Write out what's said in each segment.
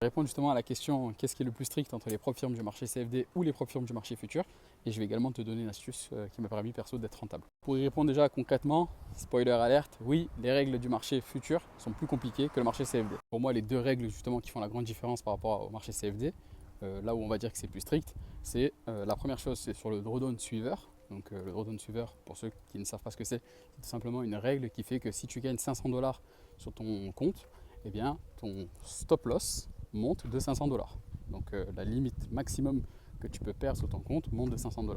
Répondre justement à la question qu'est-ce qui est le plus strict entre les propres firmes du marché CFD ou les propres firmes du marché futur, et je vais également te donner une astuce qui m'a permis perso d'être rentable. Pour y répondre déjà concrètement, spoiler alerte, oui, les règles du marché futur sont plus compliquées que le marché CFD. Pour moi, les deux règles justement qui font la grande différence par rapport au marché CFD, là où on va dire que c'est plus strict, c'est la première chose, c'est sur le drawdown suiveur. Donc le drawdown suiveur, pour ceux qui ne savent pas ce que c'est tout simplement une règle qui fait que si tu gagnes 500 $ sur ton compte, eh bien ton stop loss monte de 500 $. Donc la limite maximum que tu peux perdre sur ton compte monte de 500 $.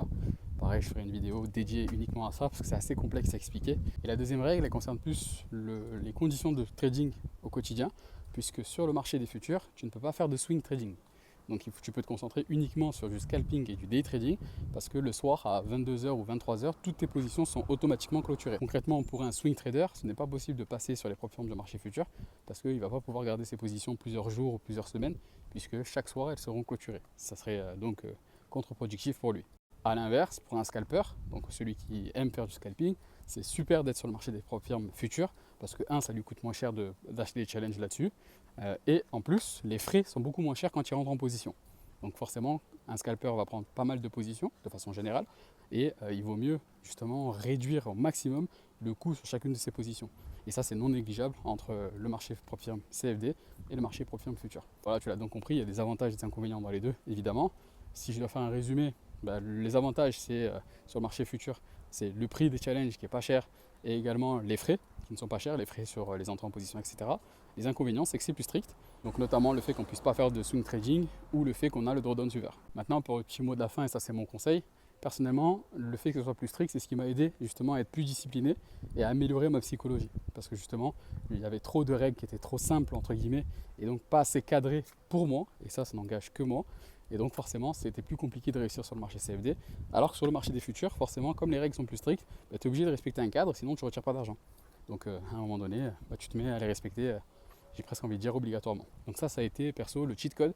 Pareil, je ferai une vidéo dédiée uniquement à ça parce que c'est assez complexe à expliquer. Et la deuxième règle, elle concerne plus les conditions de trading au quotidien, puisque sur le marché des futurs, tu ne peux pas faire de swing trading. Donc tu peux te concentrer uniquement sur du scalping et du day trading parce que le soir à 22h ou 23h, toutes tes positions sont automatiquement clôturées. Concrètement, pour un swing trader, ce n'est pas possible de passer sur les propres firmes de marché futur parce qu'il ne va pas pouvoir garder ses positions plusieurs jours ou plusieurs semaines puisque chaque soir elles seront clôturées. Ça serait donc contre-productif pour lui. A l'inverse, pour un scalper, donc celui qui aime faire du scalping, c'est super d'être sur le marché des propres firmes futures parce que ça lui coûte moins cher d'acheter des challenges là-dessus. Et en plus, les frais sont beaucoup moins chers quand il rentre en position. Donc forcément, un scalper va prendre pas mal de positions de façon générale et il vaut mieux justement réduire au maximum le coût sur chacune de ces positions. Et ça, c'est non négligeable entre le marché propre firme CFD et le marché propre firme futur. Voilà, tu l'as donc compris, il y a des avantages et des inconvénients dans les deux, évidemment. Si je dois faire un résumé, les avantages, c'est sur le marché futur, c'est le prix des challenges qui est pas cher et également les frais qui ne sont pas chers, les frais sur les entrées en position, etc. Les inconvénients, c'est que c'est plus strict, donc notamment le fait qu'on ne puisse pas faire de swing trading ou le fait qu'on a le drawdown suiveur. Maintenant, pour le petit mot de la fin, et ça c'est mon conseil, personnellement, le fait que ce soit plus strict, c'est ce qui m'a aidé justement à être plus discipliné et à améliorer ma psychologie. Parce que justement, il y avait trop de règles qui étaient trop simples, entre guillemets, et donc pas assez cadrées pour moi, et ça n'engage que moi. Et donc forcément, c'était plus compliqué de réussir sur le marché CFD. Alors que sur le marché des futurs, forcément, comme les règles sont plus strictes, tu es obligé de respecter un cadre, sinon tu ne retires pas d'argent. Donc à un moment donné, tu te mets à les respecter, j'ai presque envie de dire obligatoirement. Donc ça a été perso le cheat code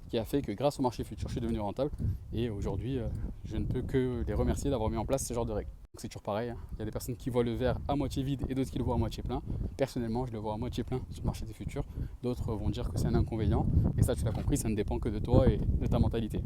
qui a fait que grâce au marché futur, je suis devenu rentable. Et aujourd'hui, je ne peux que les remercier d'avoir mis en place ce genre de règles. Donc c'est toujours pareil, il y a des personnes qui voient le verre à moitié vide et d'autres qui le voient à moitié plein. Personnellement, je le vois à moitié plein sur le marché des futurs. D'autres vont dire que c'est un inconvénient. Et ça, tu l'as compris, ça ne dépend que de toi et de ta mentalité.